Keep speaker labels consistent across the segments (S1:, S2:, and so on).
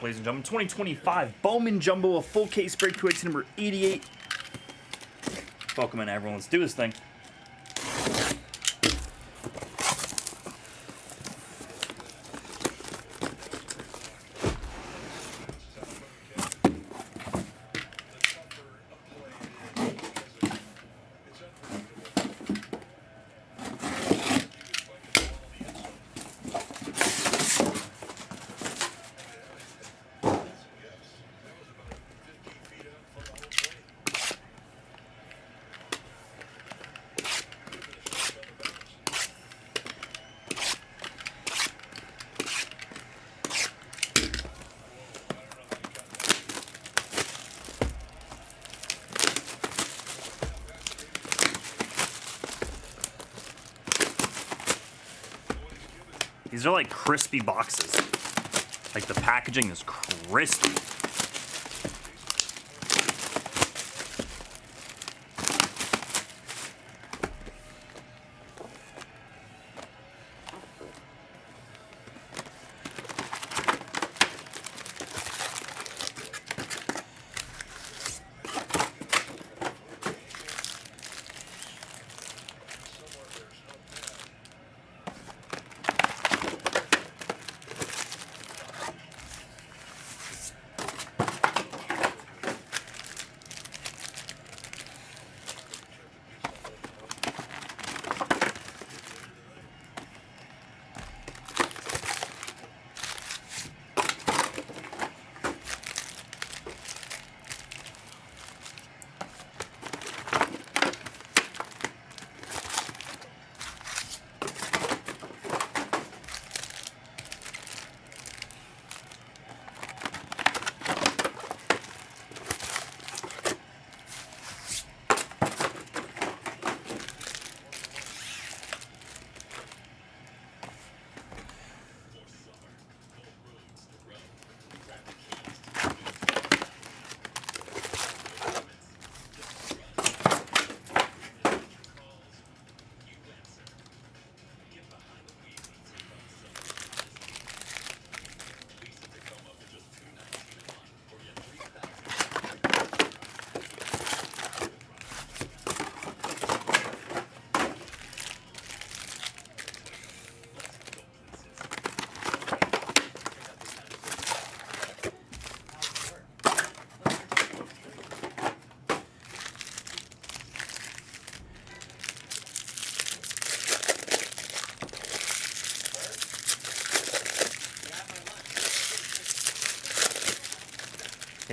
S1: ladies and gentlemen. 2025 Bowman Jumbo, a full case break to number 88. Welcome in, everyone. Let's do this thing. These are like crispy boxes. Like the packaging is crispy.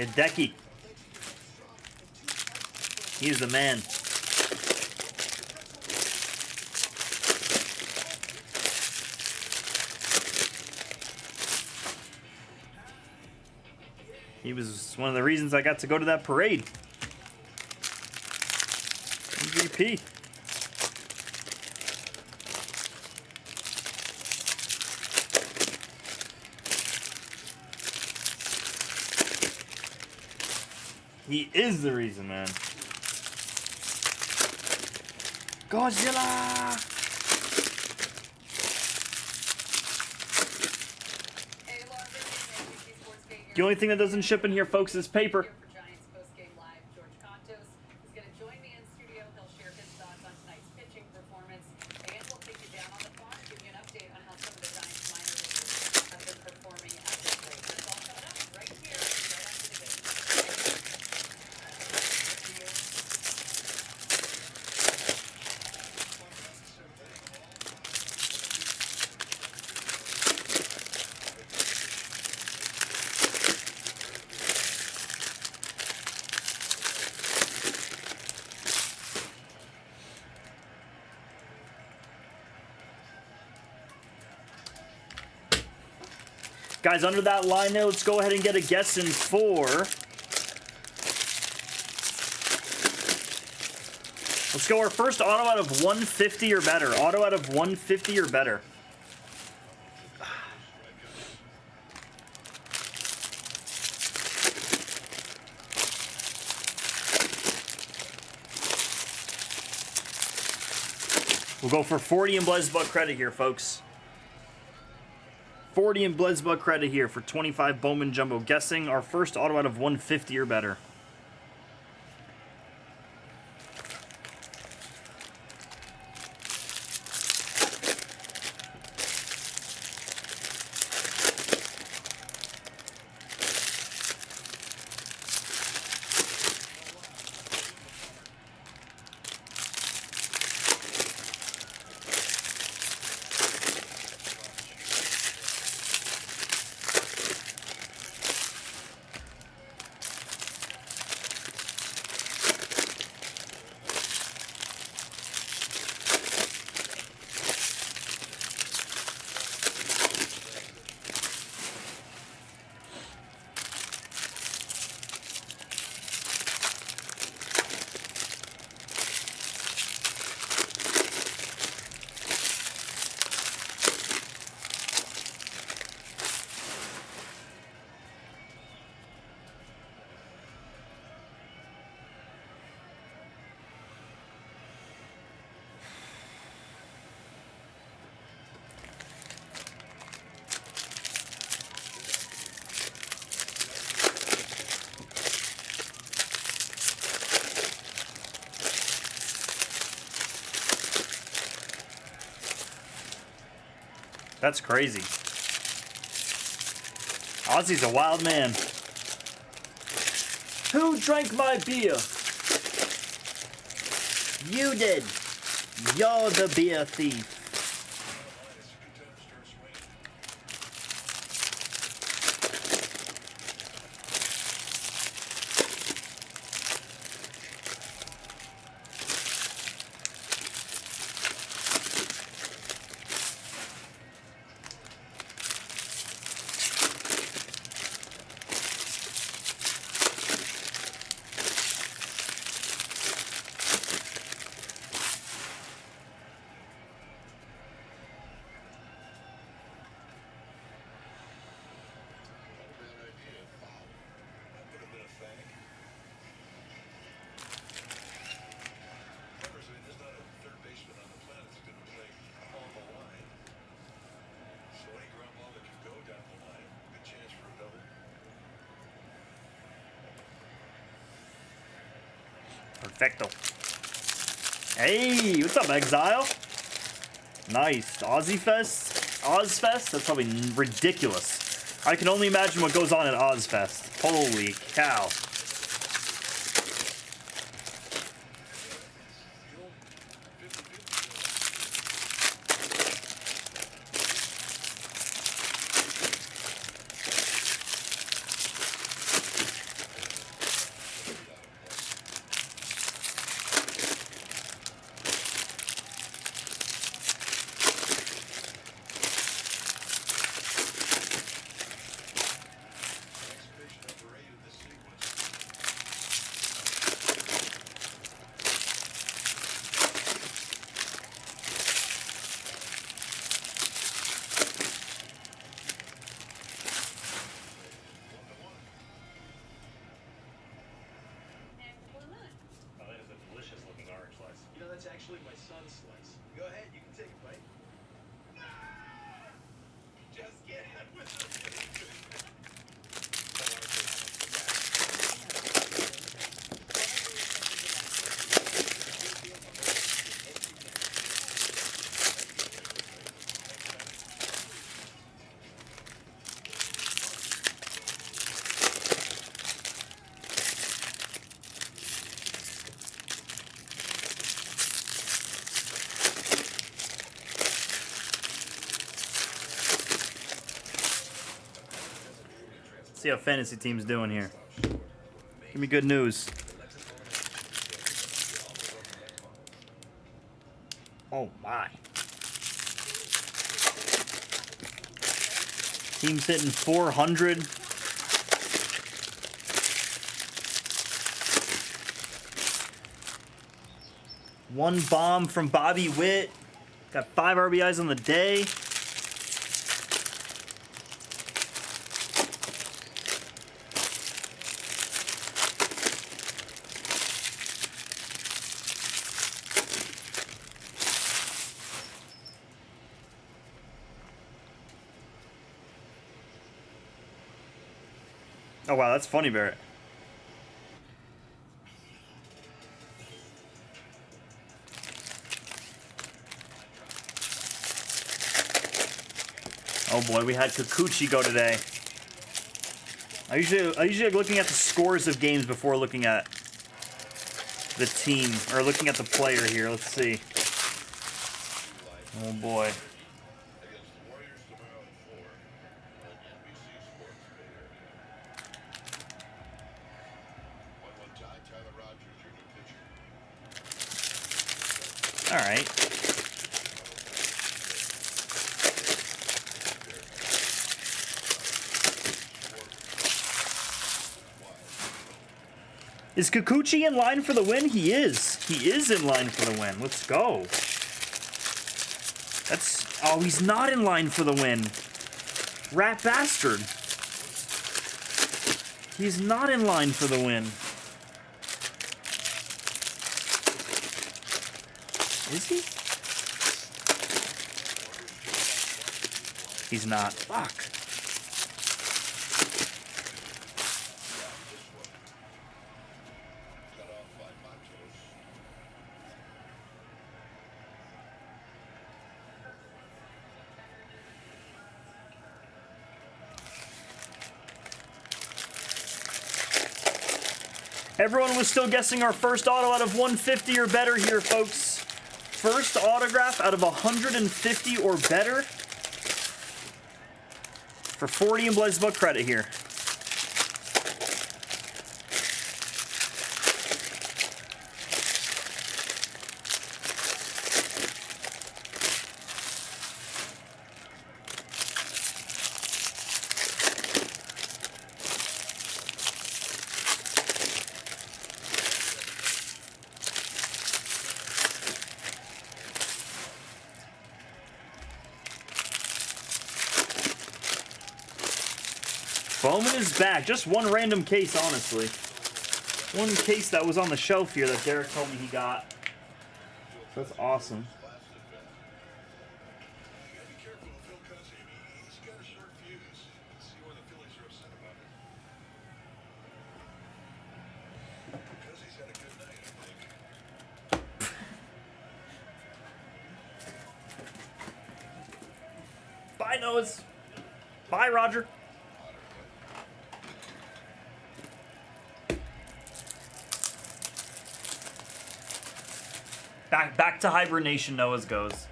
S1: Hideki. He's the man. He was one of the reasons I got to go to that parade. MVP. He is the reason, man. Godzilla! The only thing that doesn't ship in here, folks, is paper. Guys, under that line there, let's go ahead and get a guess in for... Let's go our first auto out of 150 or better. Auto out of 150 or better. We'll go for 40 and Blazebug credit here, folks. 40 in Blizzbug credit here for 25 Bowman Jumbo. Guessing our first auto out of 150 or better. That's crazy. Ozzy's a wild man. Who drank my beer? You did. You're the beer thief. Perfecto. Hey, what's up, Exile? Nice. Aussie Fest? Ozfest? That's probably ridiculous. I can only imagine what goes on at Ozfest. Holy cow.
S2: That's actually my son's slice. Go ahead, you can take a bite. Just get it with
S1: See how fantasy team's doing here. Give me good news. Oh my. Team's hitting 400. One bomb from Bobby Witt. Got 5 RBIs on the day. Oh, wow, that's funny, Barrett. Oh boy, we had Kikuchi go today. I usually like looking at the scores of games before looking at the team, or looking at the player here. Let's see. Oh boy. All right. Is Kikuchi in line for the win? He is. He is in line for the win. Let's go. That's... Oh, he's not in line for the win. Rat bastard. He's not in line for the win. Is he? He's not. Fuck. Everyone was still guessing our first auto out of 150 or better here, folks. First autograph out of 150 or better for 40 in Blaze Book credit here. Bowman is back. Just one random case, honestly. One case that was on the shelf here that Derek told me he got. So that's awesome. Bye, Noahs. Bye, Roger. Back to hibernation, Noah's goes.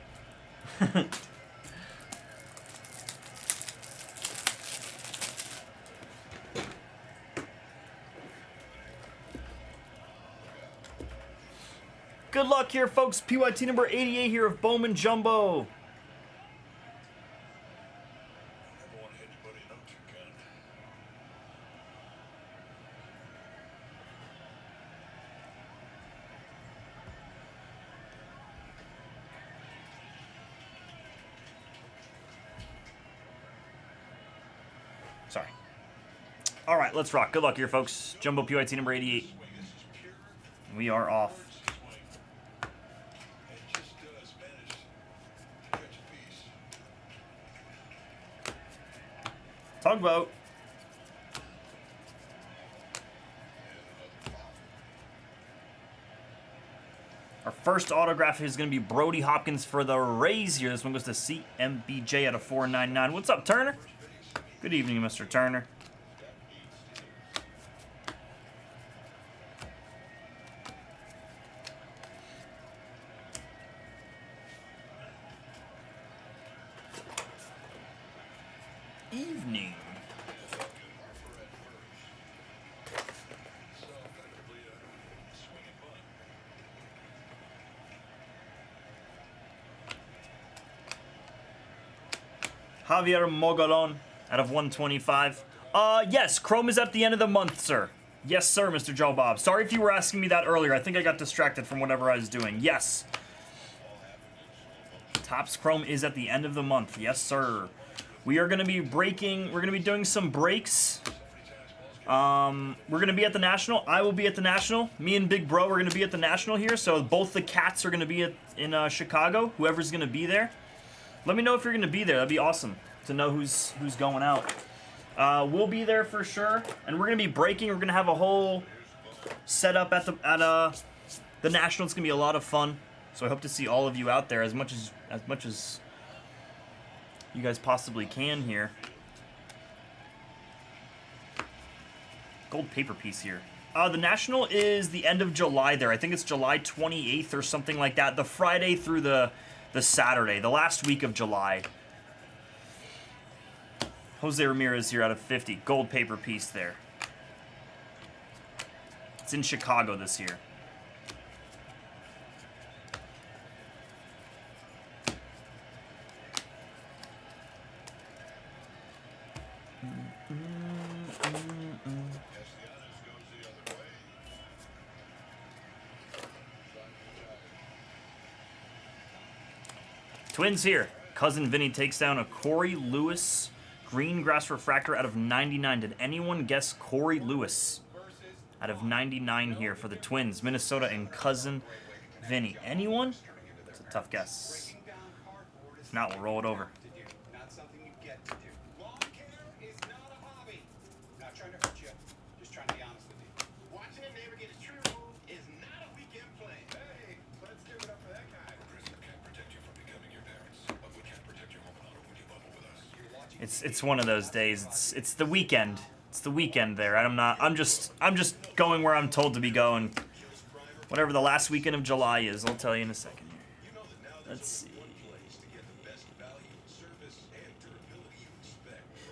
S1: Good luck here, folks. PYT number 88 here of Bowman Jumbo. Sorry. All right, let's rock. Good luck here, folks. Jumbo PYT number 88. We are off. Tugboat. Our first autograph is going to be Brody Hopkins for the Rays here. This one goes to CMBJ out of 499. What's up, Turner? Good evening, Mr. Turner. Evening. Javier Mogalon out of 125. Yes, Chrome is at the end of the month, sir. Yes, sir, Mr. Joe Bob. Sorry if you were asking me that earlier. I think I got distracted from whatever I was doing. Yes. Topps Chrome is at the end of the month. Yes, sir. We are going to be breaking. We're going to be doing some breaks. We're going to be at the National. I will be at the National. Me and Big Bro are going to be at the National here. So both the cats are going to be in Chicago. Whoever's going to be there. Let me know if you're going to be there. That'd be awesome to know who's going out. We'll be there for sure, and we're gonna be breaking. We're gonna have a whole setup at the National. It's gonna be a lot of fun. So I hope to see all of you out there as much as you guys possibly can here. Gold paper piece here. The National is the end of July there. I think it's July 28th or something like that. The Friday through the Saturday, the last week of July. Jose Ramirez here out of 50. Gold paper piece there. It's in Chicago this year. Twins here. Cousin Vinny takes down a Corey Lewis green grass refractor out of 99. Did anyone guess Corey Lewis out of 99 here for the Twins? Minnesota and Cousin Vinny. Anyone? It's a tough guess. If not, we'll roll it over.
S2: Not something you get to do. Lawn care is not a hobby. Not trying to hurt you. Just trying to be honest with you. Watching a neighbor get his tree removed is not a weekend play. Hey, let's give it up for that guy.
S3: Prison can't protect you from becoming your parents, but we can protect your home and auto when you bubble with us.
S1: It's one of those days. It's the weekend. It's the weekend there. I'm just going where I'm told to be going. Whatever the last weekend of July is, I'll tell you in a second here. Let's see.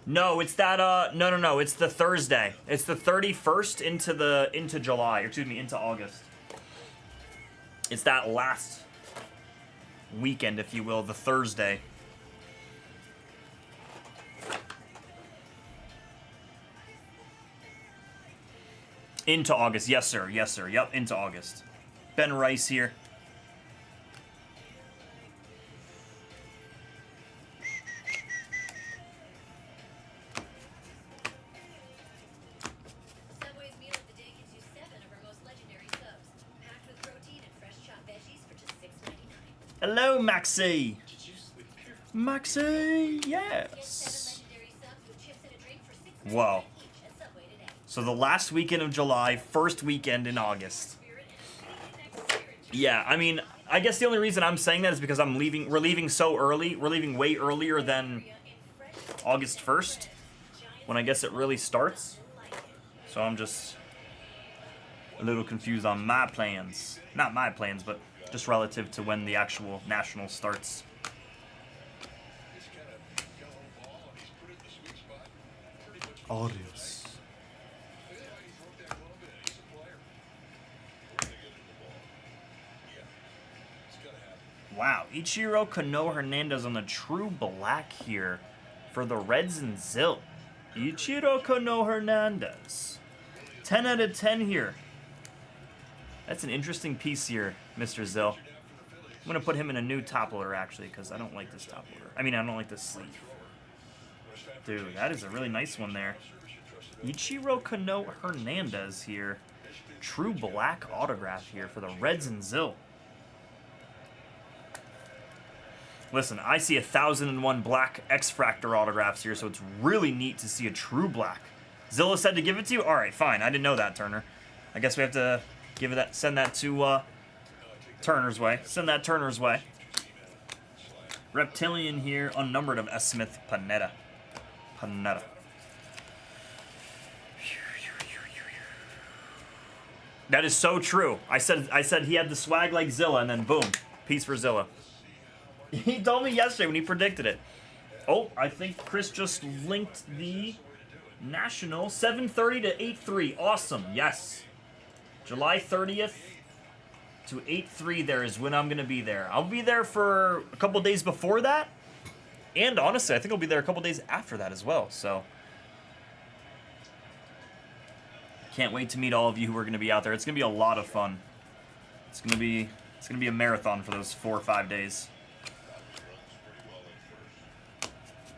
S1: No, it's that no, it's the Thursday. It's the 31st into July, or excuse me, into August. It's that last weekend, if you will, the Thursday. Into August, yes sir, yes sir, yep, into August. Ben Rice here.
S4: Subway's meal of the day gives you 7 of our most legendary subs, packed with protein and fresh chopped veggies for just $6.99.
S1: Hello, Maxie.
S2: Did you sleep here?
S1: Maxie,
S4: Get 7
S1: yes.
S4: legendary subs with chips and a drink for $6.99
S1: Whoa.
S4: each at Subway today.
S1: So the last weekend of July, first weekend in August.
S4: Spirit and next year.
S1: Yeah, I mean, I guess the only reason I'm saying that is because we're leaving so early. We're leaving way earlier than August 1st, when I guess it really starts. So I'm just a little confused on my plans. Not my plans, but just relative to when the actual National starts.
S3: He's got a little ball and he's put it in the sweet spot. Pretty much.
S1: Audios.
S3: Yeah, he's worked that glove in. He's a player. We're gonna get him the ball. Yeah, it's gotta happen.
S1: Wow, Ichiro Kano Hernandez on the true black here for the Reds and Zill. Ichiro Kano Hernandez. 10 out of 10 here. That's an interesting piece here, Mr. Zill. I'm going to put him in a new top loader, actually, because I don't like this top loader. I mean, I don't like this sleeve. Dude, that is a really nice one there. Ichiro Kano Hernandez here. True black autograph here for the Reds and Zill. Listen, I see 1,001 black X-Fractor autographs here, so it's really neat to see a true black. Zilla said to give it to you? Alright, fine. I didn't know that, Turner. I guess we have to send that to Turner's way. Send that Turner's way. Reptilian here, unnumbered of S. Smith Panetta. That is so true. I said he had the swag like Zilla, and then boom, piece for Zilla. He told me yesterday when he predicted it. Oh, I think Chris just linked the National 7:30 to 8:3. Awesome. Yes. July 30th to 8:3 there is when I'm going to be there. I'll be there for a couple days before that. And honestly, I think I'll be there a couple days after that as well. So can't wait to meet all of you who are going to be out there. It's going to be a lot of fun. It's going to be a marathon for those 4 or 5 days.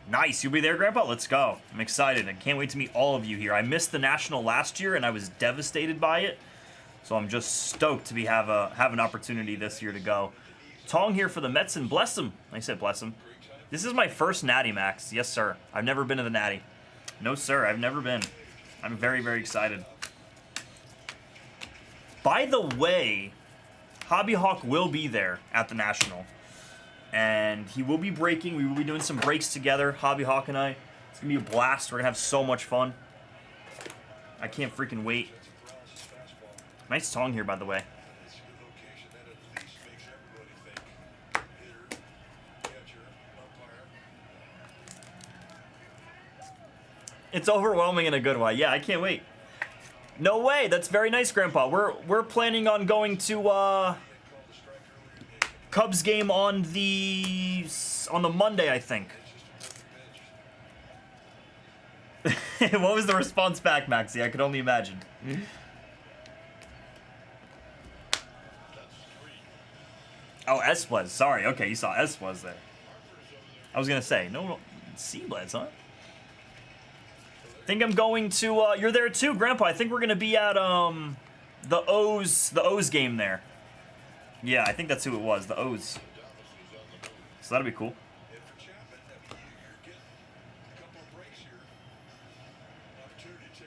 S1: Nice, you'll be there, Grandpa? Let's go. I'm excited. I can't wait to meet all of you here. I missed the National last year, and I was devastated by it. So I'm just stoked to have an opportunity this year to go. Tong here for the Mets, and bless him. I said bless him. This is my first Natty, Max. Yes, sir. I've never been to the Natty. No, sir. I've never been. I'm very, very excited. By the way, Hobby Hawk will be there at the National. And he will be breaking. We will be doing some breaks together, Hobby Hawk and I. It's going to be a blast. We're going to have so much fun. I can't freaking wait. Nice song here, by the way. It's overwhelming in a good way. Yeah, I can't wait. No way. That's very nice, Grandpa. We're planning on going to Cubs game on the Monday, I think. What was the response back, Maxie? I could only imagine. Oh, Esplez. Sorry. Okay, you saw Esplez there. I was gonna say no. Seablez, huh? Think I'm going to. You're there too, Grandpa. I think we're gonna be at the O's game there. Yeah, I think that's who it was. The O's. So that'll be cool.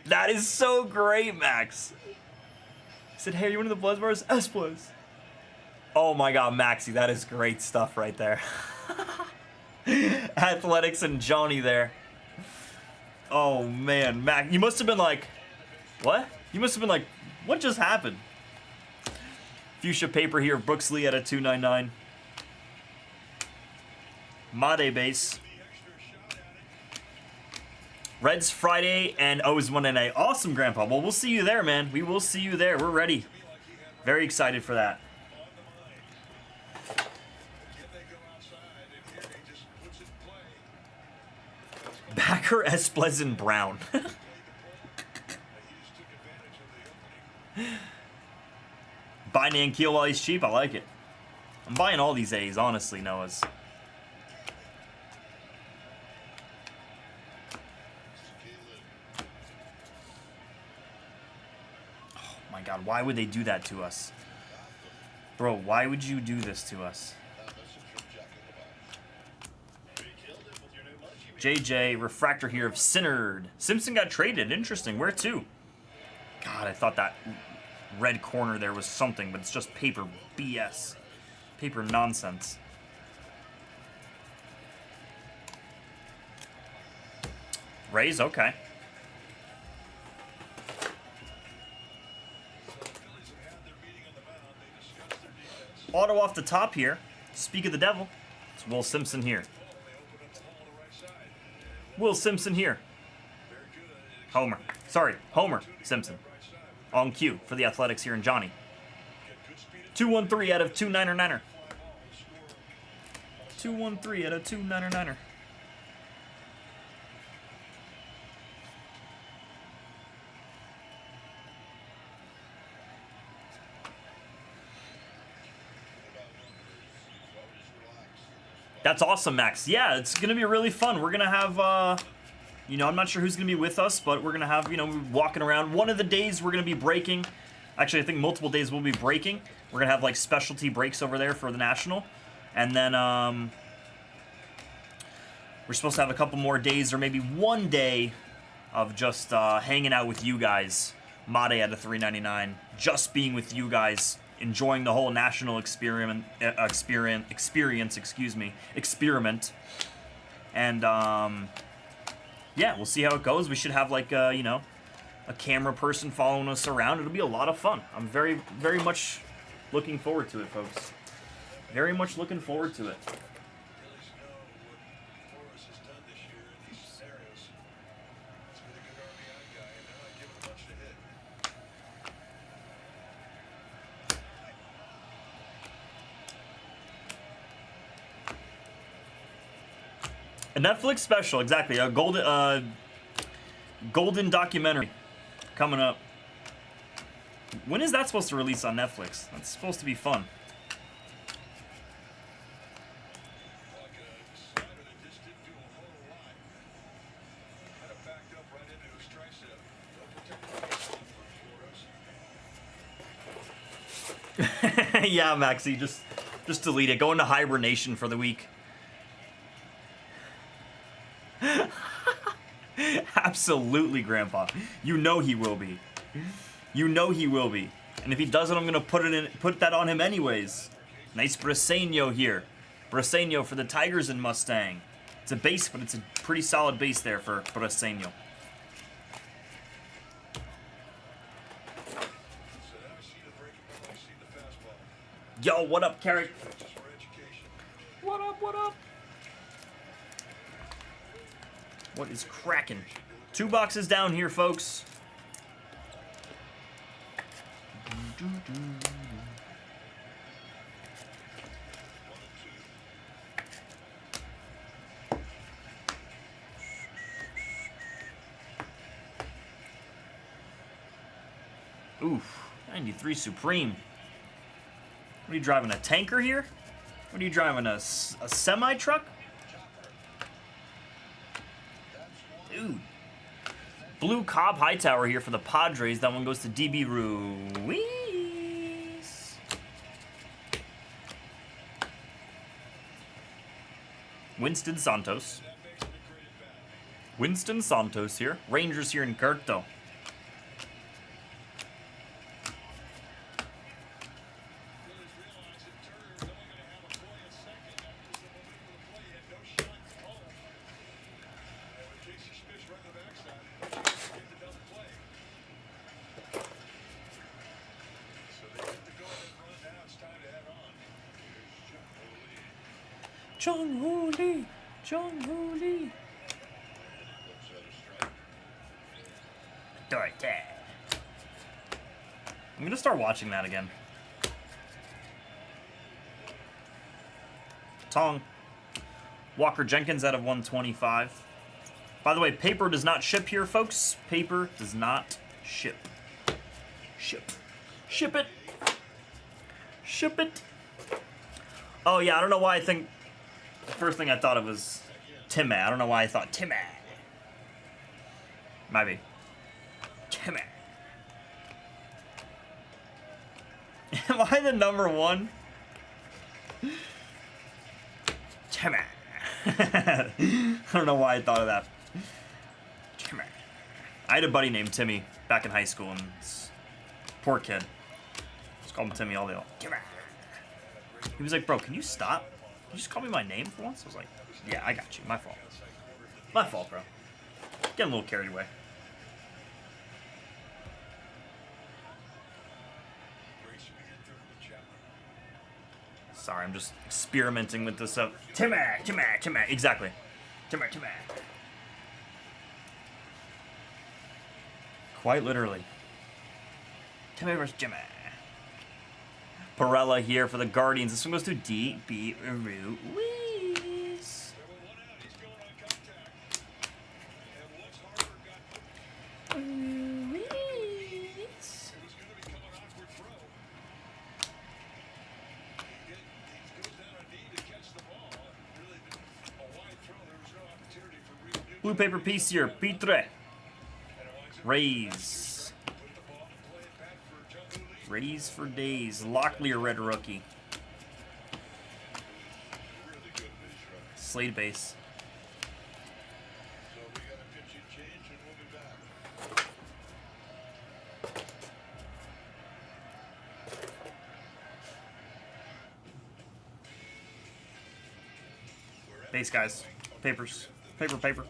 S1: That is so great, Max. He said, "Hey, are you one of the Bloods bars?" Esplez. Oh my God, Maxie, that is great stuff right there. Athletics and Johnny there. Oh man, Mac, you must have been like, what? You must have been like, what just happened? Fuchsia paper here, Brooksley at a 299. Made base. Reds Friday and O's Monday night. Awesome, Grandpa. Well, we'll see you there, man. We will see you there. We're ready. Very excited for that. Backer, Esplez, and Brown. Buy Nankiel while he's cheap. I like it. I'm buying all these A's, honestly, Noah's. Oh my God, why would they do that to us? Bro, why would you do this to us? JJ, refractor here of Sinnerd. Simpson got traded. Interesting. Where to? God, I thought that red corner there was something, but it's just paper BS. Paper nonsense. Rays, okay. Auto off the top here. Speak of the devil. It's Will Simpson here. Will Simpson here. Homer. Sorry, Homer Simpson. On cue for the Athletics here in Johnny. 213 out of 299er. 213 out of 299er. That's awesome, Max. Yeah, it's going to be really fun. We're going to have, you know, I'm not sure who's going to be with us, but we're going to have, you know, walking around. One of the days we're going to be breaking. Actually, I think multiple days we'll be breaking. We're going to have, like, specialty breaks over there for the National. And then we're supposed to have a couple more days or maybe one day of just hanging out with you guys. Made at a 399. Just being with you guys. Enjoying the whole National experiment, excuse me, experiment, and yeah, we'll see how it goes. We should have like you know, a camera person following us around. It'll be a lot of fun. I'm very, very much looking forward to it, folks. Very much looking forward to it. A Netflix special, exactly. A golden documentary coming up. When is that supposed to release on Netflix? That's supposed to be fun. Yeah, Maxie, just delete it. Go into hibernation for the week. Absolutely. Absolutely, Grandpa. You know he will be. You know he will be. And if he doesn't, I'm gonna put that on him anyways. Nice Briseño here. Briseño for the Tigers and Mustang. It's a base, but it's a pretty solid base there for Briseño. Yo, what up, Carrot? What up, what up? What is cracking? 2 boxes down here, folks. Oof, 93 Supreme. What are you driving, a tanker here? What are you driving, a semi-truck? Dude. Blue Cobb Hightower here for the Padres. That one goes to DB Ruiz. Winston Santos. Winston Santos here. Rangers here in Curto. Jung-Hoo Lee! Jung-Hoo Lee! Dorte. I'm gonna start watching that again. Tong. Walker Jenkins out of 125. By the way, paper does not ship here, folks. Paper does not ship. Ship. Ship it! Ship it! Oh yeah, I don't know why I think... The first thing I thought of was Timmy. I don't know why I thought Timmy. Might be. Timmy. Am I the number one? Timmy. I don't know why I thought of that. Timmy. I had a buddy named Timmy back in high school, and poor kid. Just called him Timmy all day long. Timmy. He was like, bro, can you stop? You just call me my name for once? I was like, yeah, I got you. My fault. My fault, bro. Getting a little carried away. Sorry, I'm just experimenting with this stuff. Timmy. Exactly. Timmy. Quite literally. Timmy versus Jimmy. Perella here for the Guardians. This one goes to DB Ruiz. Blue paper piece here. Pitre. Rays. Rays for days. Locklear red rookie. Slade base. Base guys. Papers. Paper.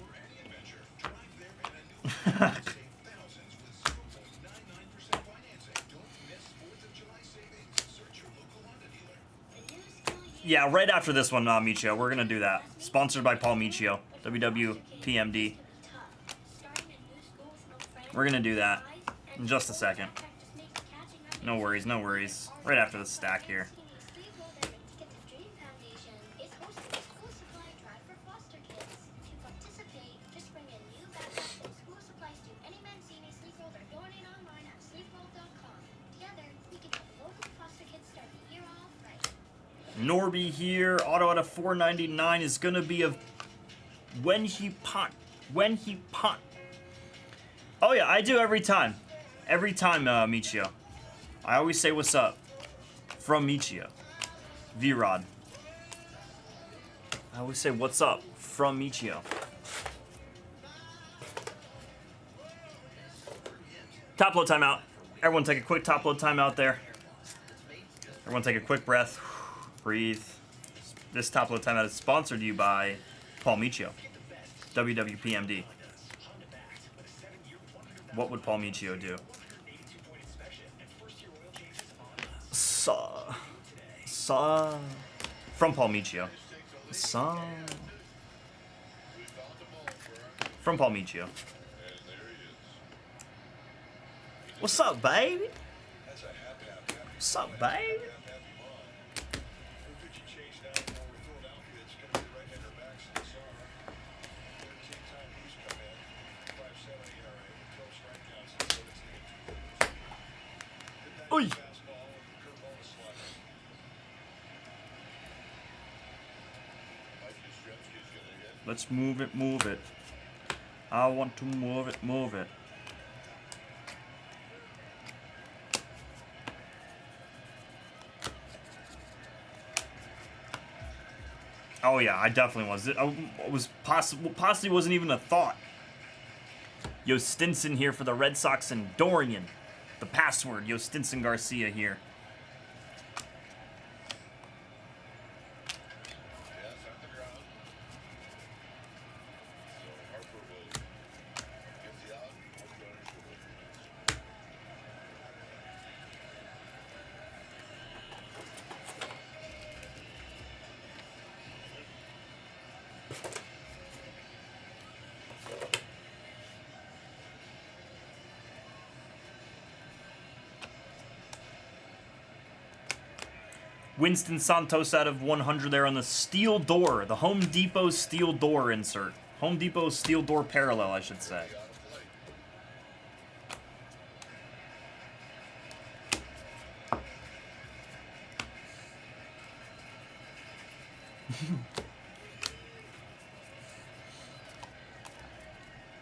S1: Yeah, right after this one, Michio, we're gonna do that. Sponsored by Paul Michio, WWPMD. We're gonna do that in just a second. No worries. Right after the stack here. Norby here, auto out of 499 is gonna be of when he punt. Oh yeah, I do every time, Michio. I always say what's up from Michio. V-Rod. I always say what's up from Michio. Top load timeout. Everyone take a quick top load timeout there. Everyone take a quick breath. Breathe. This top load timeout is sponsored to you by Paul Michio, WWPMD. What would Paul Michio do? From Paul Michio. From Paul Michio. What's up, baby? What's up, baby? Oi! Let's move it, move it. I want to move it, move it. Oh yeah, I definitely was. It was possibly wasn't even a thought. Yo Stinson here for the Red Sox and Dorian. The password, Yo Stinson Garcia here. Winston Santos out of 100 there on the steel door. The Home Depot steel door insert. Home Depot steel door parallel, I should say.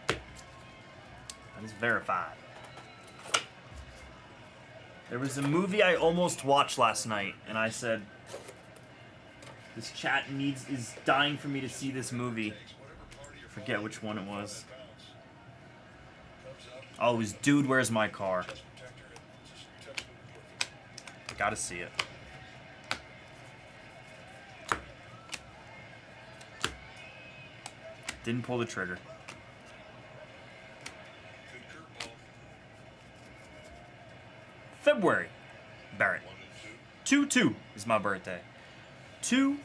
S1: That is verified. There was a movie I almost watched last night, and I said, this chat is dying for me to see this movie. I forget which one it was. Oh, it was Dude, Where's My Car? I gotta see it. Didn't pull the trigger. February, Barrett. 2-2 is my birthday. 2-2.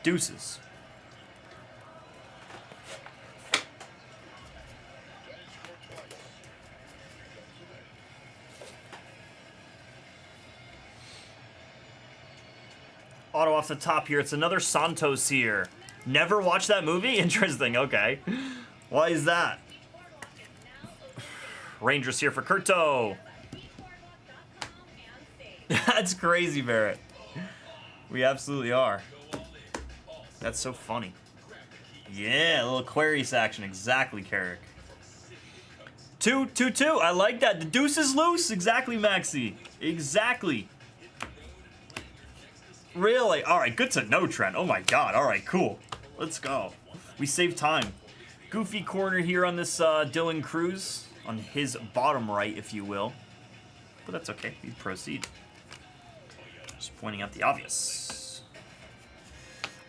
S1: Deuces. Auto off the top here. It's another Santos here. Never watched that movie? Interesting, okay. Why is that? Rangers here for Kurto. That's crazy, Barrett. We absolutely are. That's so funny. Yeah, a little Aquarius action. Exactly, Carrick. 2-2-2. I like that. The deuce is loose. Exactly, Maxi. Exactly. Really? All right, good to know, Trent. Oh, my God. All right, cool. Let's go. We saved time. Goofy corner here on this Dylan Cruz. On his bottom right, if you will. But that's okay. We proceed. Just pointing out the obvious.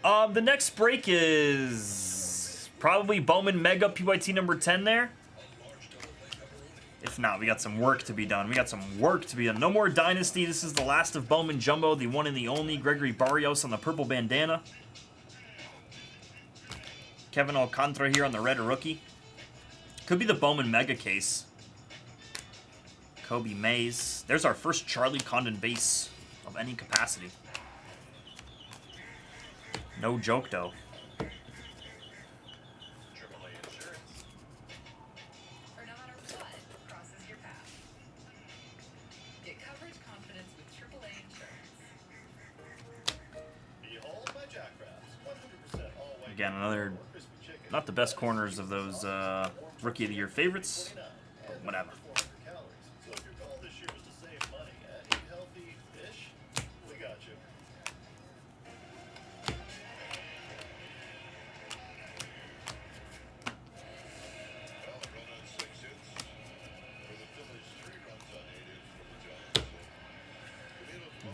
S1: The next break is probably Bowman Mega PYT number 10 there. If not, we got some work to be done. No more Dynasty. This is the last of Bowman Jumbo, the one and the only. Gregory Barrios on the purple bandana. Kevin Alcantara here on the red rookie. Could be the Bowman Mega case. Kobe Mays. There's our first Charlie Condon base of any capacity. No joke, though. Again, another, not the best corners of those Rookie of the Year favorites, but whatever.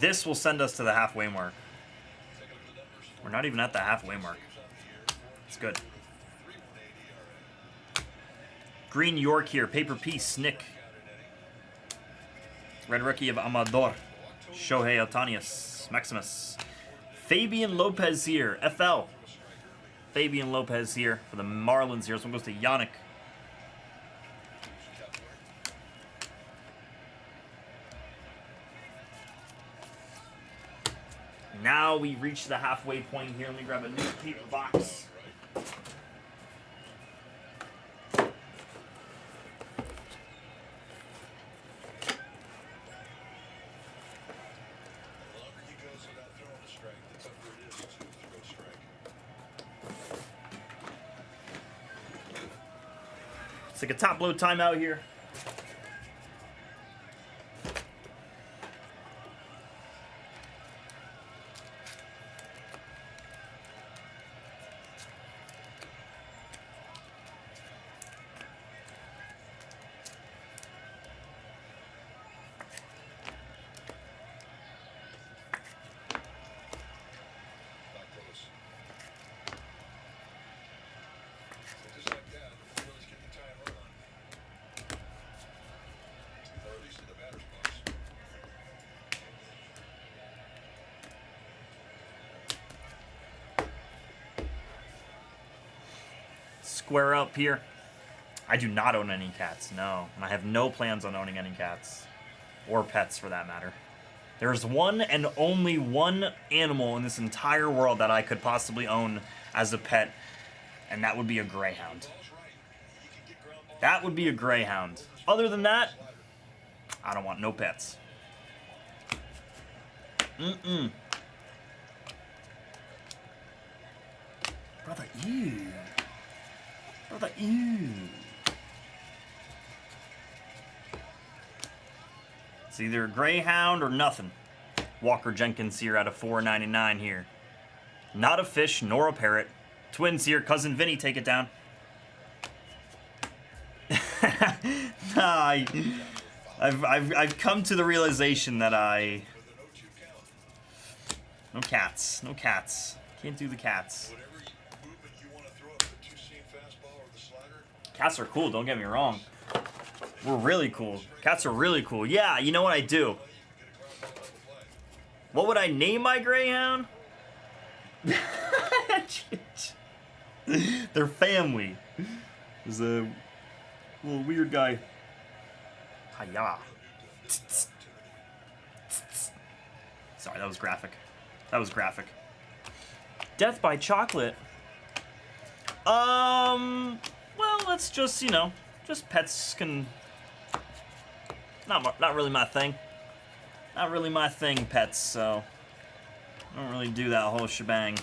S1: This will send us to the halfway mark. We're not even at the halfway mark. It's good. Green York here. Paper Piece. Nick. Red rookie of Amador. Shohei Ohtani. Maximus. Fabian Lopez here. FL. Fabian Lopez here for the Marlins here. This one goes to Yannick. Now we reach the halfway point here. Let me grab a new paper box. Let's take a top load timeout here. Square up here. I do not own any cats, no. And I have no plans on owning any cats. Or pets, for that matter. There's one and only one animal in this entire world that I could possibly own as a pet, and that would be a greyhound. That would be a greyhound. Other than that, I don't want no pets. Brother, ew. Brother, ew. It's either a greyhound or nothing. Walker Jenkins here out of $4.99 here. Not a fish nor a parrot. Twins here. Cousin Vinny, take it down. Nah, I've come to the realization that no cats. No cats. Can't do the cats. Cats are cool, don't get me wrong. We're really cool. Cats are really cool. Yeah, you know what I do? What would I name my greyhound? They're family. There's a little weird guy. Hiya. Sorry, that was graphic. That was graphic. Death by chocolate. Well, let's just, you know, just pets can... Not really my thing. Not really my thing, pets, so... I don't really do that whole shebang.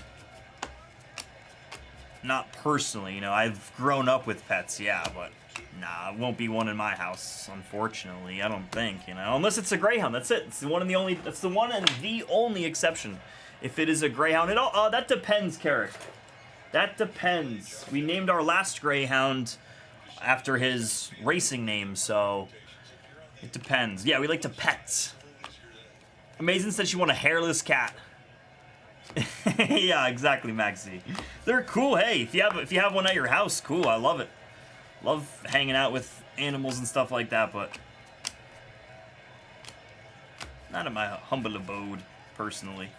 S1: Not personally, you know, I've grown up with pets, yeah, but... Nah, it won't be one in my house, unfortunately, I don't think, you know. Unless it's a greyhound, that's it. It's the one and the only... That's the one and the only exception. If it is a greyhound, that depends, Carrick. That depends. We named our last greyhound after his racing name, so it depends. Yeah, we like to pet. Amazing said she want a hairless cat. Yeah, exactly, Maxie. They're cool. Hey, if you have one at your house, cool. I love it. Love hanging out with animals and stuff like that, but not at my humble abode, personally.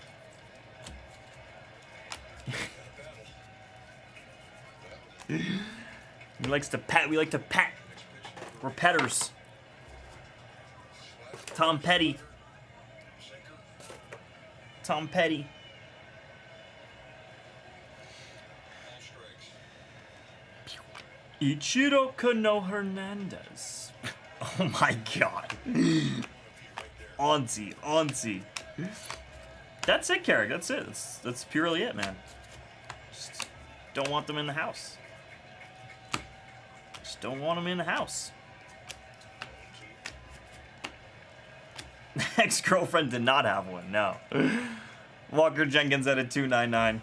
S1: He likes to pet. We like to pet. We're petters. Tom Petty. Tom Petty. Ichiro Kano Hernandez. Oh my god. Auntie. That's it, Carrick. That's it. That's purely it, man. Just don't want them in the house. Just don't want them in the house. Ex-girlfriend did not have one, no. Walker Jenkins at a 299.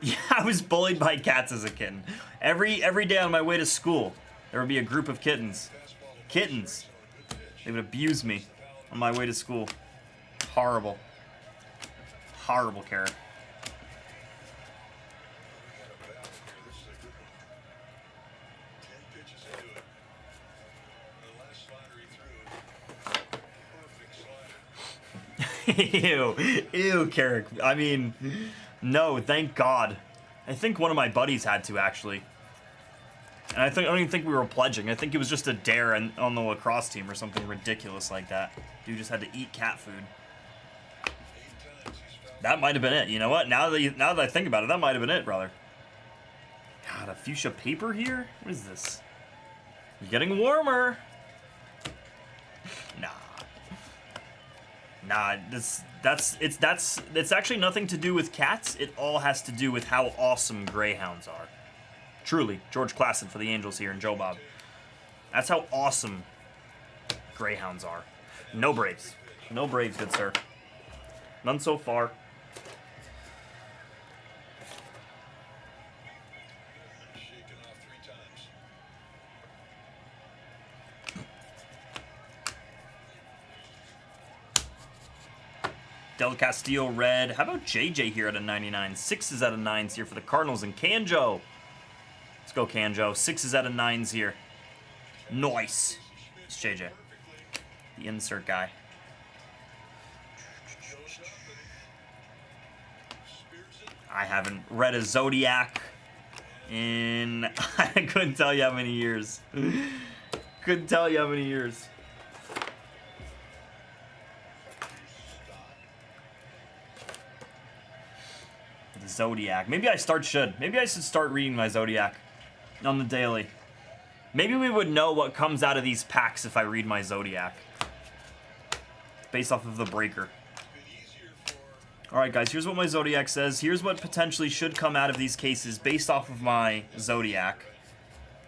S1: Yeah, I was bullied by cats as a kitten. Every day on my way to school, there would be a group of kittens kittens. They would abuse me on my way to school. Horrible. Horrible, Carrot. Ew. Ew, Carrick. I mean, no, thank God. I think one of my buddies had to, actually. And I don't even think we were pledging. I think it was just a dare on the lacrosse team or something ridiculous like that. Dude just had to eat cat food. That might have been it. You know what? Now that I think about it, that might have been it, brother. God, a fuchsia paper here? What is this? You're getting warmer. Nah. Nah, it's actually nothing to do with cats. It all has to do with how awesome greyhounds are. Truly, George Klassen for the Angels here and Joe Bob. That's how awesome greyhounds are. No Braves. No Braves, good sir. None so far. Del Castillo red. How about JJ here at a 99? 6s out of 9s here for the Cardinals and Canjo. Let's go, Canjo. 6s out of 9s here. Nice. It's JJ. The insert guy. I haven't read a Zodiac in... I couldn't tell you how many years. Couldn't tell you how many years. The Zodiac. Maybe I should. Maybe I should start reading my Zodiac on the daily. Maybe we would know what comes out of these packs if I read my Zodiac. Based off of the breaker. Alright guys, here's what my Zodiac says. Here's what potentially should come out of these cases based off of my Zodiac.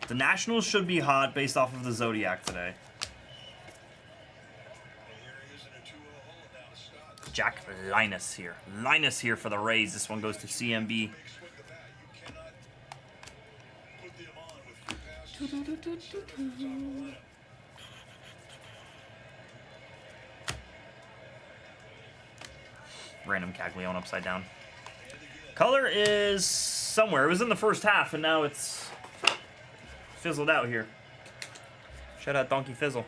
S1: The Nationals should be hot based off of the Zodiac today. Jack Linus here. Linus here for the Rays. This one goes to CMB. Random Caglione upside down. Color is somewhere. It was in the first half, and now it's fizzled out here. Shout out Donkey Fizzle.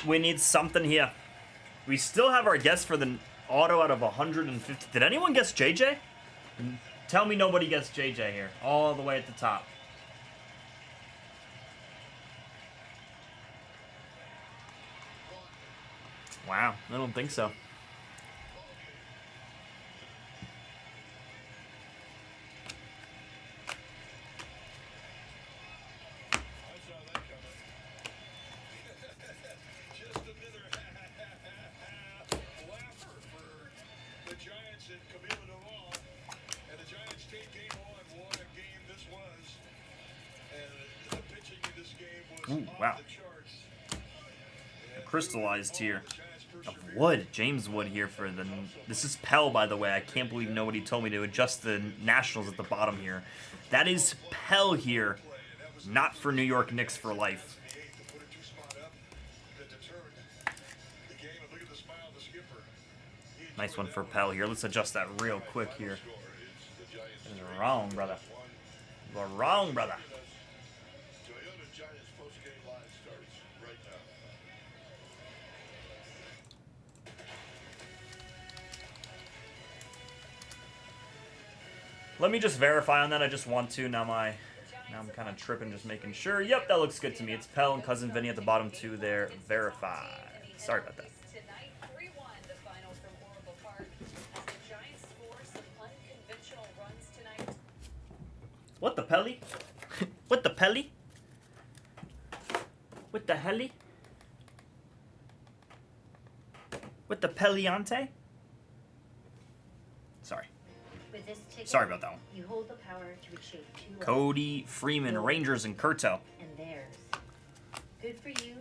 S1: We need something here. We still have our guess for the auto out of 150. Did anyone guess JJ? Tell me nobody guessed JJ here. All the way at the top. Wow, I don't think so. Ooh, wow. Crystallized here. Of Wood. James Wood here for the... This is Pell, by the way. I can't believe nobody told me to adjust the Nationals at the bottom here. That is Pell here. Not for New York Knicks for life. Nice one for Pell here. Let's adjust that real quick here. You're wrong, brother. You're wrong, brother. Let me just verify on that. I just want to. Now I'm kind of tripping, just making sure. Yep, that looks good to me. It's Pell and Cousin Vinny at the bottom two there. Verify. Sorry about that. What the pelly? What the pelly? What the helly? What the Peliante? Sorry.
S4: With this ticket,
S1: Sorry about that one.
S4: you hold the power to reshape two lives,
S1: Cody Freeman, Rangers, and Kurto.
S4: and theirs. Good for you,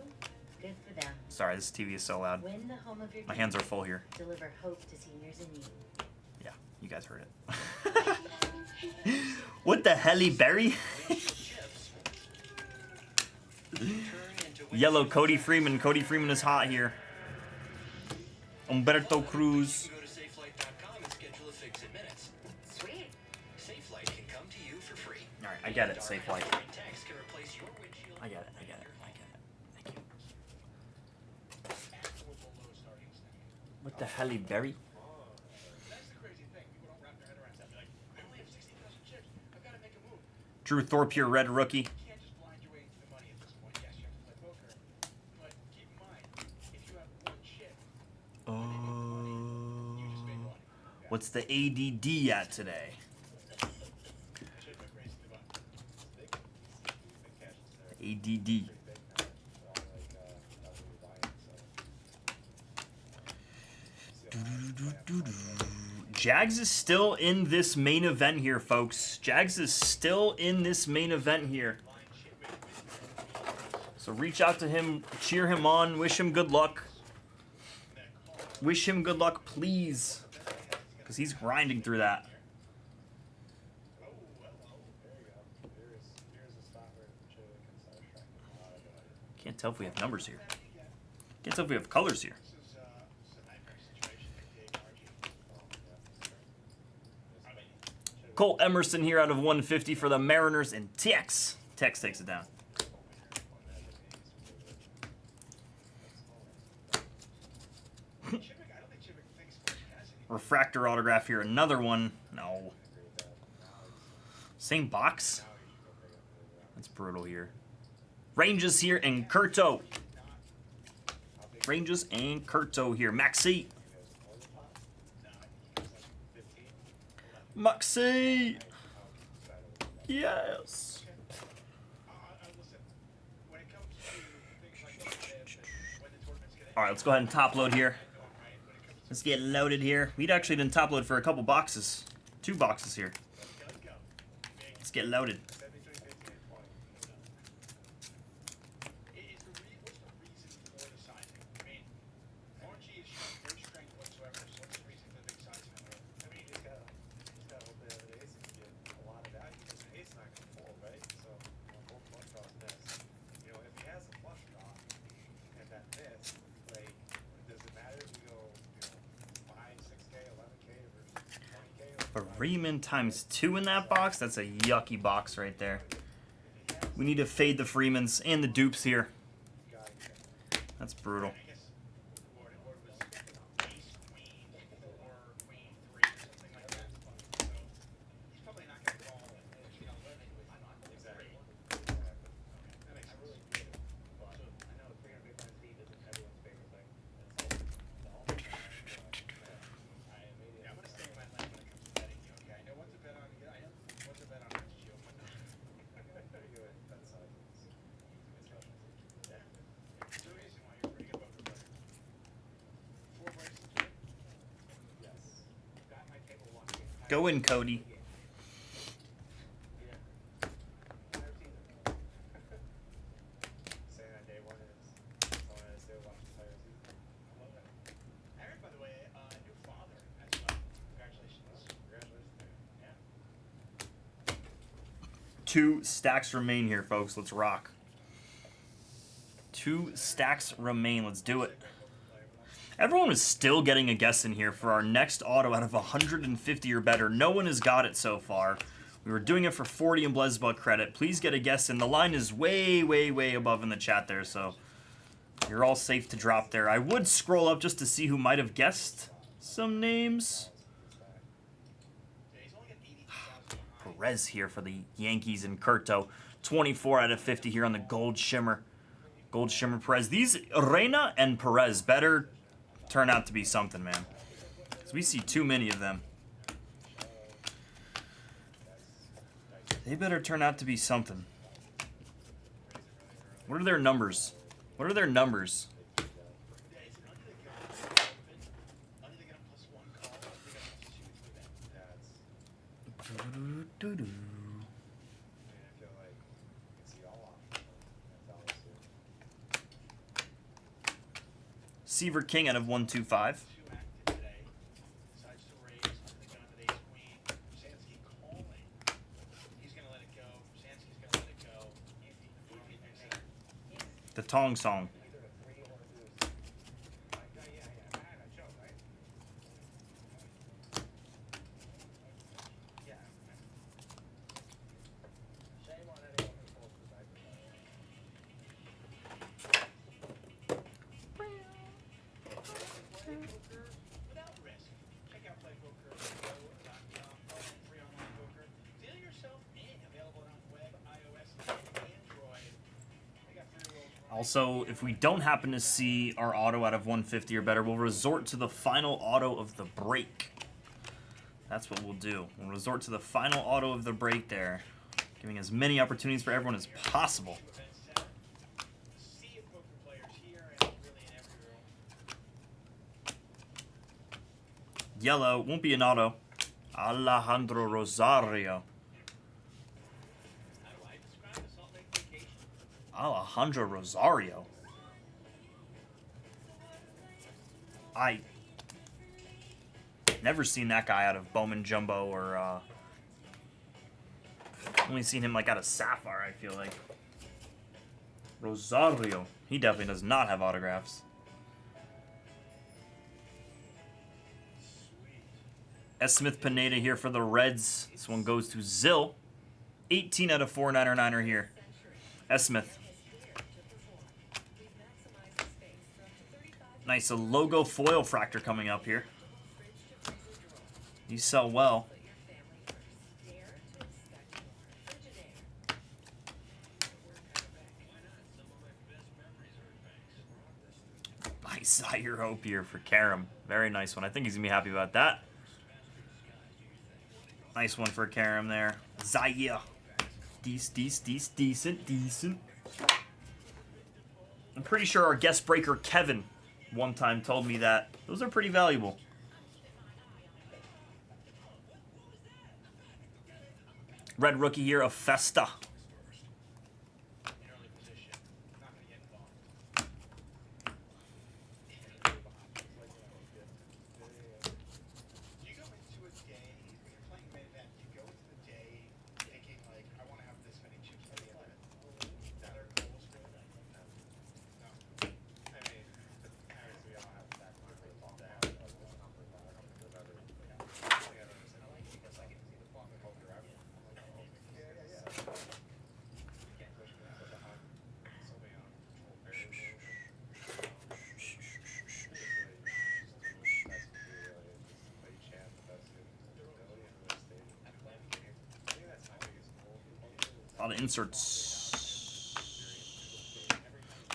S4: good for them.
S1: Sorry, this TV is so loud.
S4: Win the home of your
S1: My hands are full here.
S4: Deliver hope to seniors in need.
S1: Yeah, you guys heard it. What the helly berry? Yellow Cody Freeman. Cody Freeman is hot here. Umberto Cruz.
S5: Go to safelight.com and schedule a fix in minutes.
S4: Sweet.
S5: SafeLight can come to you for free.
S1: Alright, I get it, Safe Light.
S5: Text can replace your windshield.
S1: I get it, I get it, I get it. Thank you. What the helly berry?
S2: That's the crazy thing. People don't wrap their head around that. They're like, I only have 60,000 chips. I've got to make a move.
S1: Drew Thorpe here, red rookie.
S2: You can't just blind your way into the money at this point. Yes, you have to play poker. But keep in mind, if you have one chip, you just made money.
S1: What's the ADD at today?
S2: I should have been raising the button.
S1: ADD. Jags is still in this main event here, folks. Jags is still in this main event here. So reach out to him, cheer him on, wish him good luck. Wish him good luck, please. Because he's grinding through that. Can't tell if we have numbers here. Can't tell if we have colors here.
S2: This is a nightmare situation that Dave RG.
S1: Cole Emerson here out of 150 for the Mariners, and TX. TX takes it down. Refractor autograph here. Another one. No. Same box? That's brutal here. Ranges here and Kurto. Ranges and Kurto here. Maxi. Maxi. Yes.
S2: Listen, when it comes to things like that, when the tournament's going to
S1: All right, let's go ahead and top load here. Let's get loaded here. We'd actually done top load for a couple boxes. 2 boxes here. Let's get loaded.
S2: What's the reason for the sizing? I mean, RG is showing no strength whatsoever, so what's the reason for the big sizing?
S6: I mean, he's got to hope that the ace can get a lot of value because the ace not going to fold, right? So, both flush draws miss. If he has a flush draw and that miss, like, does it matter if we go, 5, 6K, 11K versus 20K?
S1: Freeman times 2 in that box. That's a yucky box right there. We need to fade the Freemans and the dupes here. That's brutal.
S2: I guess what it was ace, queen, or queen, 3, something like that. So he's probably not going to call even 11 with
S6: Exactly.
S2: 3. That makes sense.
S6: But I know 300 big blind speed isn't everyone's favorite thing. It's the only time I immediately.
S2: Yeah, I'm going to stay in my lane when it comes to betting you. Okay, I know what to bet on. I know what to bet on RG, but not.
S6: You would bet size. Yeah.
S2: There's a reason why you're a pretty good poker player. 4 breaks to 2.
S6: Yes. Got my table one.
S1: Go in, Cody.
S6: Yeah. Never seen it. Saying that day one is someone that still watching players.
S2: I love that. Aaron, by the way, new father as well. Congratulations.
S6: Congratulations.
S2: Yeah.
S1: 2 stacks remain here, folks. Let's rock. 2 stacks remain. Let's do it. Everyone is still getting a guess in here for our next auto out of 150 or better. No one has got it so far. We were doing it for 40 in Blesbug credit. Please get a guess in. The line is way, way, way above in the chat there, so you're all safe to drop there. I would scroll up just to see who might have guessed some names.
S2: Yeah, he's only got 82,000 behind.
S1: Perez here for the Yankees and Kurto. 24 out of 50 here on the Gold Shimmer. Gold Shimmer Perez. These Reina and Perez better turn out to be something, man. Because we see too many of them. They better turn out to be something. What are their numbers? What are their numbers?
S2: Yeah, it's under the gun. Under the gun +1 call. Under the gun +2 to event.
S6: Yeah, it's.
S1: Doo-doo-doo-doo.
S6: I mean, I feel like you can see all options. That's obviously.
S1: Seaver King out of 125.
S2: 2 active today. Decides to raise under the gun with ace queen. Sansky calling. He's gonna let it go. Sansky's gonna let it go.
S1: The Tong Song.
S6: Either a 3 or a deuce. Yeah. I chose, right? Yeah. Shame on anyone who pulls the dice.
S2: Without risk. Check out playpoker.com. 3 online poker. Deal yourself in. Available on web, iOS, and Android. They got 3 rules.
S1: Also, if we don't happen to see our auto out of 150 or better, we'll resort to the final auto of the break. That's what we'll do. We'll resort to the final auto of the break there, giving as many opportunities for everyone as possible.
S2: Event center. A sea of poker players here and really in every room.
S1: Yellow won't be an auto. Alejandro Rosario.
S2: How do I describe the Salt Lake vacation?
S1: Alejandro Rosario. I never seen that guy out of Bowman Jumbo or only seen him like out of Sapphire, I feel like. Rosario. He definitely does not have autographs. S. Smith Pineda here for the Reds. This one goes to Zill. 18 out of 499er here. S. Smith. Nice, a logo foil fractor coming up here. You sell well. Nice Zaire Hope here for Karam. Very nice one. I think he's going to be happy about that. Nice one for Karam there. Zaire. Decent. I'm pretty sure our guest breaker Kevin one time told me that those are pretty valuable. Red rookie here of Festa.
S2: In early position. Not going to get involved. Do you go into a day, when you're playing main event, do you go into the day thinking, like, I want to have this many chips by the end of it? That are goals for it? No.
S6: I mean, obviously, we all have that kind of thought that I don't think there's ever. I like it because I can see the fun of poker out. Yeah. Can't push me out of the hunt. So many uncontrolled variables.
S1: A lot of inserts.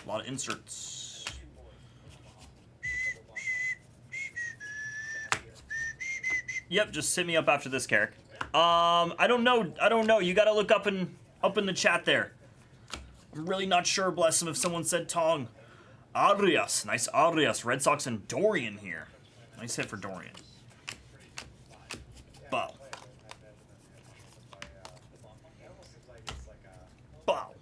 S1: A lot of inserts. Yep, just hit me up after this, Carrick. I don't know. You gotta look up in the chat there. I'm really not sure, bless him, if someone said Tong. Arias. Nice Arias. Red Sox and Dorian here. Nice hit for Dorian. Bow. Bow.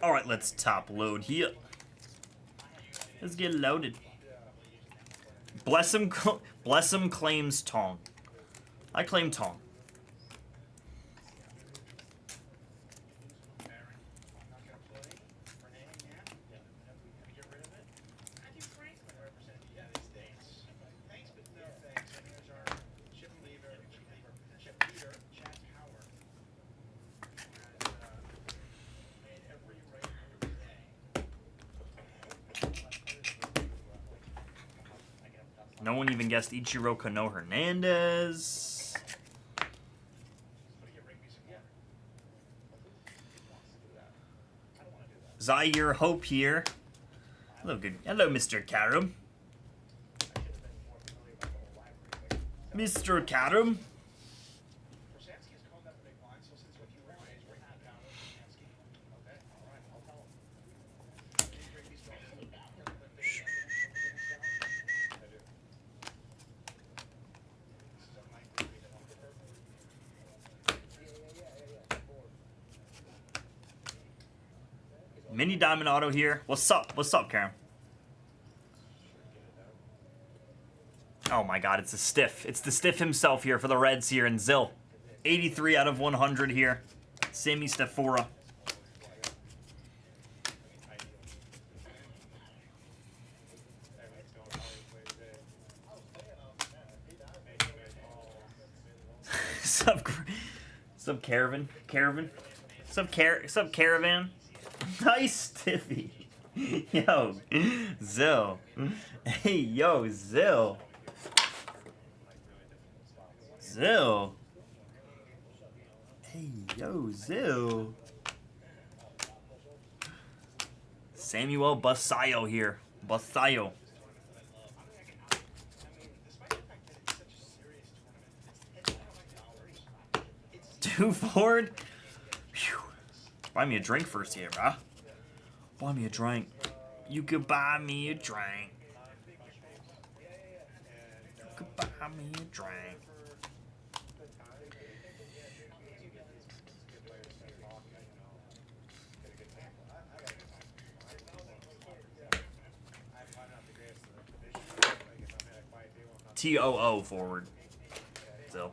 S1: Alright, let's top load here. Let's get loaded. Bless him claims Tong. I claim Tong.
S2: I'm not going to play. Renee, yeah? Get rid of it. Matthew Franklin representing the United States. Thanks, but no thanks. And here's our chip leader, Chad Howard. Has made every right move today.
S1: No one even guessed Ichiro Kano Hernandez. Zaire Hope here. Hello, Mr. Karam. Mr. Karam.
S2: Brzezinski has called up the big line, so since what you were saying, we're not down with Brzezinski. Okay, all right, I'll tell him. Did you break these calls?
S6: I do.
S2: This is a night that we don't prefer.
S1: Mini Diamond Auto here. What's up? What's up, Karam? Oh my god, it's a stiff. It's the stiff himself here for the Reds here in Zill. 83 out of 100 here. Sammy Stefora. Sup, Caravan? Caravan? Sup, Caravan? Nice stiffy. Yo, Zill. Hey, yo, Zill. Zill. Hey, yo, Zill. Samuel Basayo here. Basayo. Two forward. Phew. Buy me a drink first here, bruh. Buy me a drink. You could buy me a drink. You could buy me a drink. TOO forward. Still.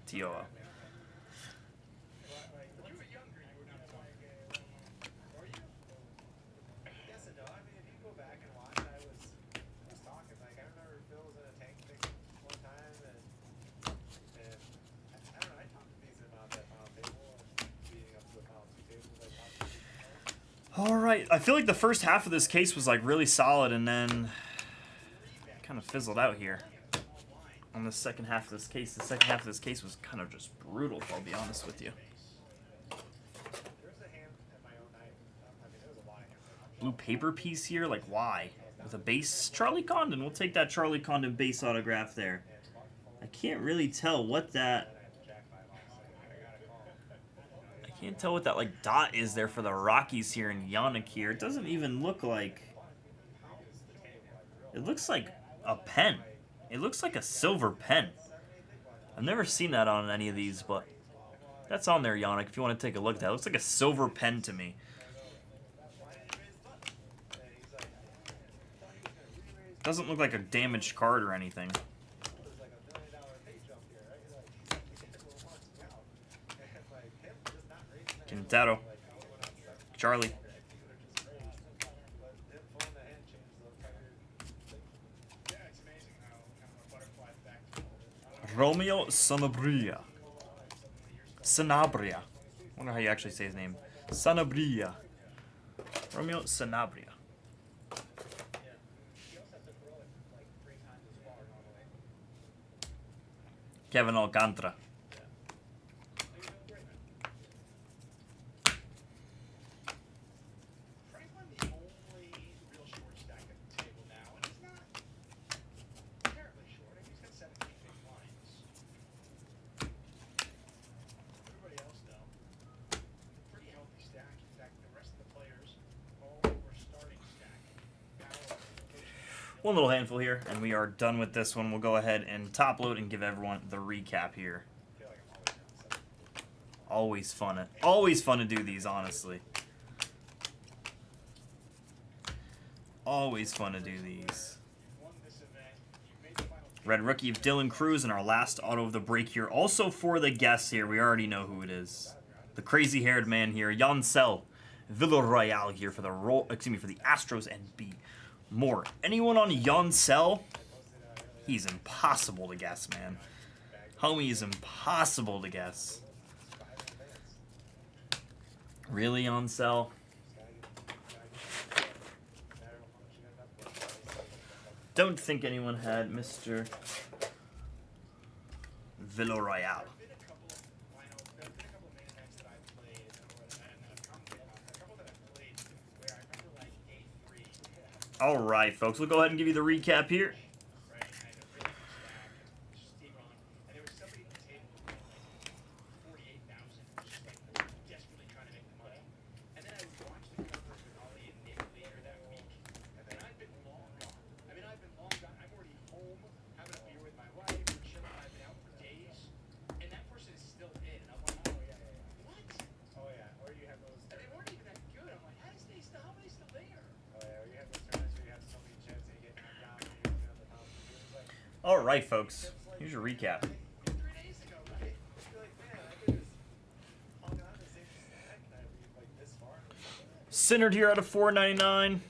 S1: TOO.
S6: Yes and no. I mean, if you go back and watch, I was talking, like, I remember Phil was in a tank fix one time, and I don't know, I talked decent about that pound table, and beating up to the pound 2 tables, I talked.
S1: Alright, I feel like the first half of this case was like really solid and then kind of fizzled out here. On the second half of this case, the second half of this case was kind of just brutal, if I'll be honest with you.
S6: There's a hand at my own night. I mean, there was a lot of hands.
S1: Blue paper piece here, like why? With a base, Charlie Condon. We'll take that Charlie Condon base autograph there. I can't really tell what that. I can't tell what that like dot is there for the Rockies here in Yannick here. It doesn't even look like. It looks like a pen. It looks like a silver pen. I've never seen that on any of these, but that's on there, Yannick, if you want to take a look at that. It looks like a silver pen to me. Doesn't look like a damaged card or anything. Quintero. Charlie.
S2: Yeah, it's amazing how kind of a butterfly effect.
S1: Romeo Sanabria. Sanabria. I wonder how you actually say his name. Sanabria. Romeo Sanabria. Kevin Alcantara.
S2: Franklin, the only real short stack at the table now, and he's not terribly short. I mean, he's got 17 big lines. Everybody else, though, pretty healthy stack. In fact, the rest of the players all were starting stack.
S1: One little handful here, and we are done with this one. We'll go ahead and top load and give everyone the recap here. Always fun to do these, honestly. Always fun to do these. Red rookie of Dylan Cruz and our last auto of the break here. Also for the guests here, we already know who it is. The crazy-haired man here, Yancel Villarreal here for the for the Astros and B. More. Anyone on Yancel? He's impossible to guess, man. Homie is impossible to guess. Really, Yancel? Don't think anyone had Mr. Villarreal. All right, folks. We'll go ahead and give you the recap here. All right, folks. Here's your recap.
S6: 3 days ago, right? You're like, man, I could just hung on to St. Snack and I read like this far.
S1: Centered here out of 499.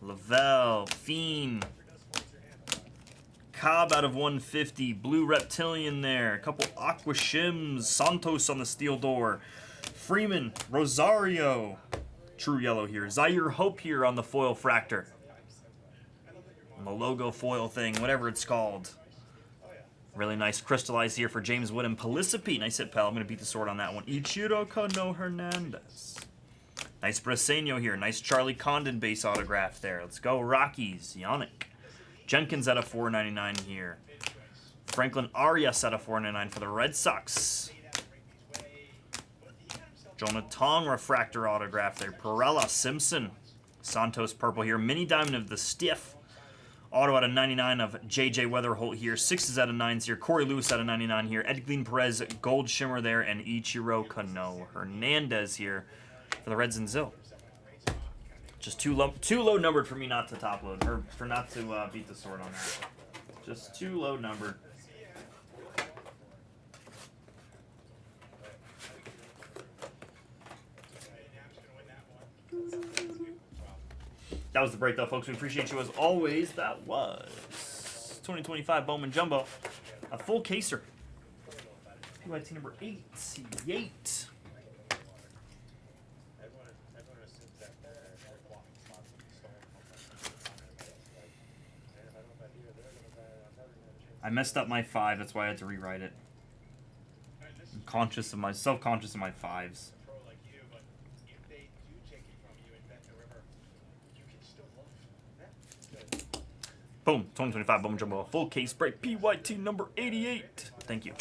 S1: Lavelle, Fiend, Cobb out of 150. Blue Reptilian there. A couple Aqua Shims. Santos on the steel door. Freeman, Rosario. True yellow here. Zaire Hope here on the foil fractor. On the logo foil thing, whatever it's called. Really nice crystallized here for James Wood and Pelicipe. Nice hit, pal. I'm going to beat the sword on that one. Ichiro Kano Hernandez. Nice Brasenio here. Nice Charlie Condon base autograph there. Let's go Rockies. Yannick. Jenkins out of 499 here. Franklin Arias out of 499 for the Red Sox. Jonah Tong refractor autograph there. Perella, Simpson. Santos purple here. Mini diamond of the Stiff. Auto out of 99 of JJ Weatherholt here. 6s out of 9s here. Corey Lewis out of 99 here. Edglin Perez, Gold Shimmer there. And Ichiro Kano Hernandez here for the Reds and Zill. Just too low numbered for me not to top load, or for not to beat the sword on that. Just too low numbered. That was the break, though, folks. We appreciate you as always. That was 2025 Bowman Jumbo, a full caser. PYT number 88.
S6: Everyone assumes that they're blocking spots will be stolen from them. And if I don't bet here, they're going to bet. I'm never going to change.
S1: I messed up my 5. That's why I had to rewrite it. I'm self-conscious of my 5s.
S6: Pro like you, but if they do take it from you and bet the river, you can still bluff. Yeah, good.
S1: Boom. 2025 Bowman Jumbo, a full case break. PYT number 88. Thank you.